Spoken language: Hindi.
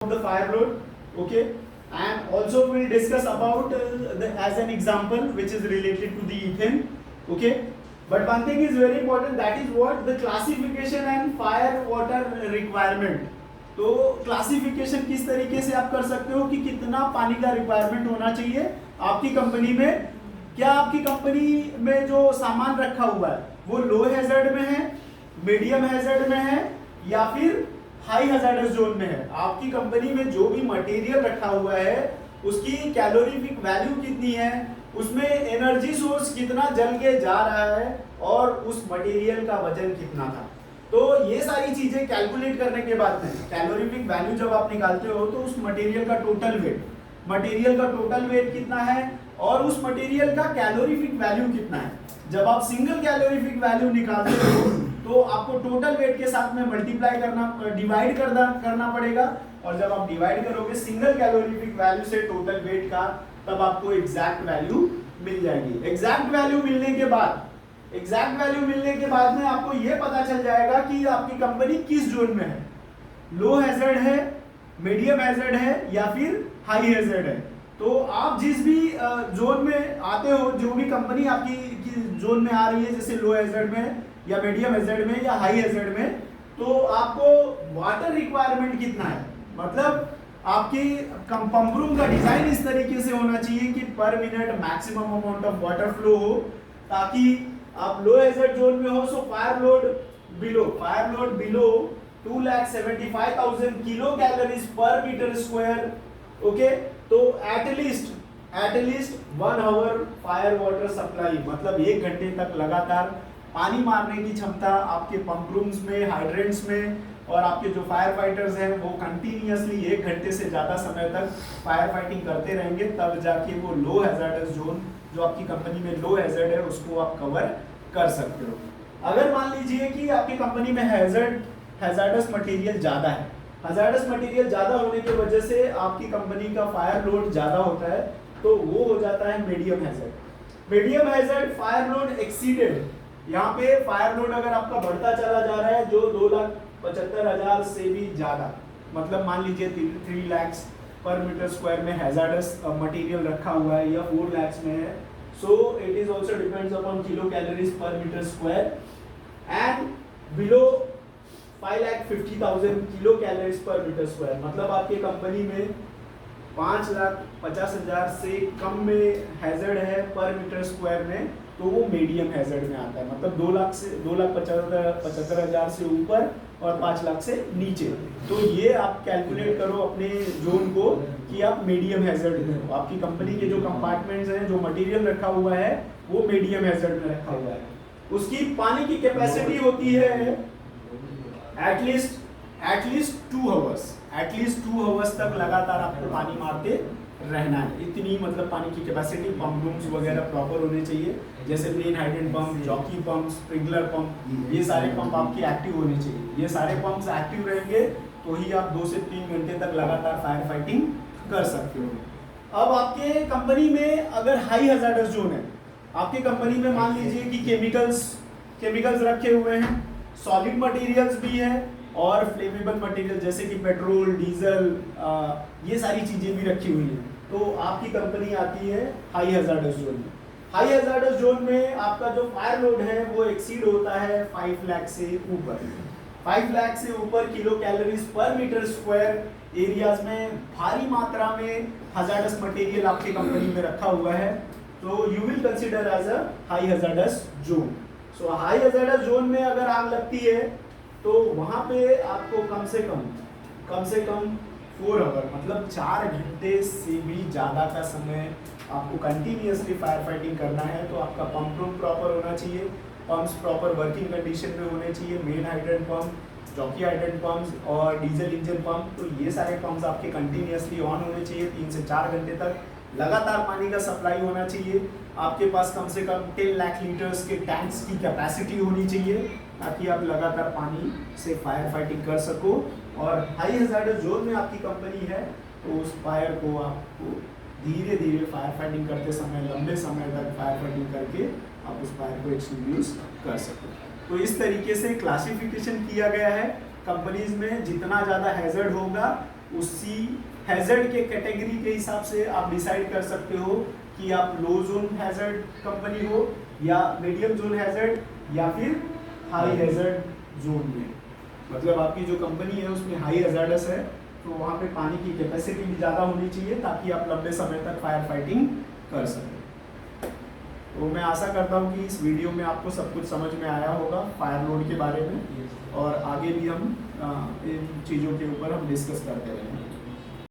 the fire load, okay, and also we'll discuss about as an example which is related to the ethane, okay. But one thing is very important, that is what the classification and fire water requirement. तो क्लासिफिकेशन किस तरीके से आप कर सकते हो कि कितना पानी का रिक्वायरमेंट होना चाहिए आपकी कंपनी में। क्या आपकी कंपनी में जो सामान रखा हुआ है वो लो हैजर्ड में है, मीडियम हैजर्ड में है या फिर हाई हैजर्डस जोन में है। आपकी कंपनी में जो भी मटेरियल रखा हुआ है उसकी कैलोरीफिक वैल्यू कितनी है, उसमें एनर्जी सोर्स कितना जल के जा रहा है और उस मटेरियल का वजन कितना था। तो ये सारी चीजें कैलकुलेट करने के बाद में कैलोरीफिक वैल्यू जब आप निकालते हो तो उस मटेरियल का टोटल वेट कितना है और उस मटेरियल का कैलोरीफिक वैल्यू कितना है। जब आप सिंगल कैलोरीफिक वैल्यू निकालते हो तो आपको टोटल वेट के साथ में मल्टीप्लाई डिवाइड करना पड़ेगा, और जब आप डिवाइड करोगे सिंगल कैलोरीफिक वैल्यू से टोटल वेट का, तब आपको एग्जैक्ट वैल्यू मिल जाएगी। एग्जैक्ट वैल्यू मिलने के बाद में आपको यह पता चल जाएगा कि आपकी कंपनी किस जोन में है, लो हैजर्ड है, मीडियम हैजर्ड है या फिर हाई हैजर्ड है। तो आप जिस भी जोन में आते हो, जो भी कंपनी आपकी जोन में आ रही है, जैसे लो हैजर्ड में या मीडियम हैजर्ड में या हाई हैजर्ड में, तो आपको वाटर रिक्वायरमेंट कितना है, मतलब आपकी पंप रूम का डिजाइन इस तरीके से होना चाहिए कि per minute maximum amount of water flow हो, ताकि आप लो हैजर्ड जोन में हो। So fire load below 2,75,000 kilo calories per metre square, okay. तो at least 1 hour fire water supply, मतलब 1 घंटे तक लगातार पानी मारने की क्षमता आपके पंप रूम्स में, हाइड्रेंट्स में, और आपके जो फायर फाइटर्स हैं वो कंटिन्यूअसली 1 घंटे से ज़्यादा समय तक फायर फाइटिंग करते रहेंगे, तब जाके वो लो हैजर्डस जोन जो आपकी कंपनी में लो हैजर्ड है उसको आप कवर कर सकते हो। अगर मान लीजिए कि आपकी कंपनी में हैजर्डस मटेरियल ज़्यादा है, हैजर्डस मटेरियल ज़्यादा होने की वजह से आपकी कंपनी का फायर लोड ज़्यादा होता है, तो वो हो जाता है medium hazard. Fire load exceeded, यहाँ पे फायर लोड अगर आपका बढ़ता चला जा रहा है जो 2,75,000 से भी ज़्यादा, मतलब मान लीजिए 3 लाख पर मीटर स्क्वायर में हैजर्डस मटेरियल रखा हुआ है या 4 लाख में है, so it is also depends upon kilo calories per metre square, and below 5,50,000 kilo calories per metre square, मतलब आपकी कंपनी में 5,50,000 से कम में हैजर्ड है पर मीटर स्क्वायर में, तो वो मीडियम हैजर्ड में आता है। मतलब 2,75,000 से ऊपर और 5 लाख से नीचे। तो ये आप कैलकुलेट करो अपने जोन को कि आप मीडियम हैजर्ड में, आपकी कंपनी के जो कंपार्टमेंट्स हैं, जो मटेरियल रखा हुआ है वो मीडियम हैजर्ड में रखा हुआ है। उसकी पानी की कैपेसिटी होती है एटलीस्ट 2 आवर्स तक लगातार आपको पानी मारते रहना है। इतनी मतलब पानी की कैपेसिटी, पंप रूम्स वगैरह प्रॉपर होने चाहिए, जैसे main hydrant pump, jockey pump, sprinkler pump, ये सारे पंप आपके एक्टिव होने चाहिए। ये सारे पंप्स एक्टिव रहेंगे तो ही आप 2 से 3 घंटे तक लगातार फायर फाइटिंग कर सकते हो। अब आपके कंपनी में अगर हाई हैजर्डस जोन है, आपकी कंपनी में मान लीजिए कि केमिकल्स रखे हुए हैं, सॉलिड मटेरियल्स भी है और फ्लेमेबल मटेरियल जैसे कि पेट्रोल, डीजल, ये सारी चीजें भी रखी हुई हैं, तो आपकी कंपनी आती है हाई हैजर्डस जोन में। हाई हैजर्डस जोन में आपका जो फायर लोड है वो एक्सीड होता है 5 लाख से ऊपर kilo calories per metre square areas में। भारी मात्रा में हैजर्डस मटेरियल आपकी कंपनी में रखा हुआ है, तो you will consider as a high hazardous zone. So high hazardous zone में अगर आग लगती है तो वहां पे आपको कम से कम 4 आवर, मतलब 4 घंटे से भी ज़्यादा का समय आपको कंटिन्यूअसली फायर फाइटिंग करना है। तो आपका पंप रूम प्रॉपर होना चाहिए, पंप्स प्रॉपर वर्किंग कंडीशन में होने चाहिए, main hydrant pump, jockey hydrant pumps और डीजल इंजन पंप, तो ये सारे पंप्स आपके कंटिन्यूअसली ऑन होने चाहिए। 3 से 4 घंटे तक लगातार पानी का सप्लाई होना चाहिए। आपके पास कम से कम 10 लाख लीटर्स के टैंक्स की कैपेसिटी होनी चाहिए, ताकि आप लगातार पानी से फायर फाइटिंग कर सको। और हाई हैजर्डस जोन में आपकी कंपनी है तो उस फायर को आपको धीरे धीरे फायर फाइटिंग करते समय, लंबे समय तक फायर फाइटिंग करके आप उस फायर को एक्सटिंग्विश कर सको। तो इस तरीके से क्लासिफिकेशन किया गया है कंपनीज में जितना ज़्यादा हैजर्ड होगा उसी हैजर्ड के कैटेगरी के हिसाब से आप डिसाइड कर सकते हो कि आप लो जोन हैजर्ड कंपनी हो या मीडियम जोन हैजर्ड या फिर हाई हैजर्ड जोन में। मतलब आपकी जो कंपनी है उसमें हाई हैजर्डस है तो वहाँ पे पानी की कैपेसिटी भी ज़्यादा होनी चाहिए ताकि आप लंबे समय तक फायर फाइटिंग कर सकें। तो मैं आशा करता हूँ कि इस वीडियो में आपको सब कुछ समझ में आया होगा फायर लोड के बारे में, और आगे भी हम इन चीज़ों के ऊपर हम डिस्कस करते रहेंगे।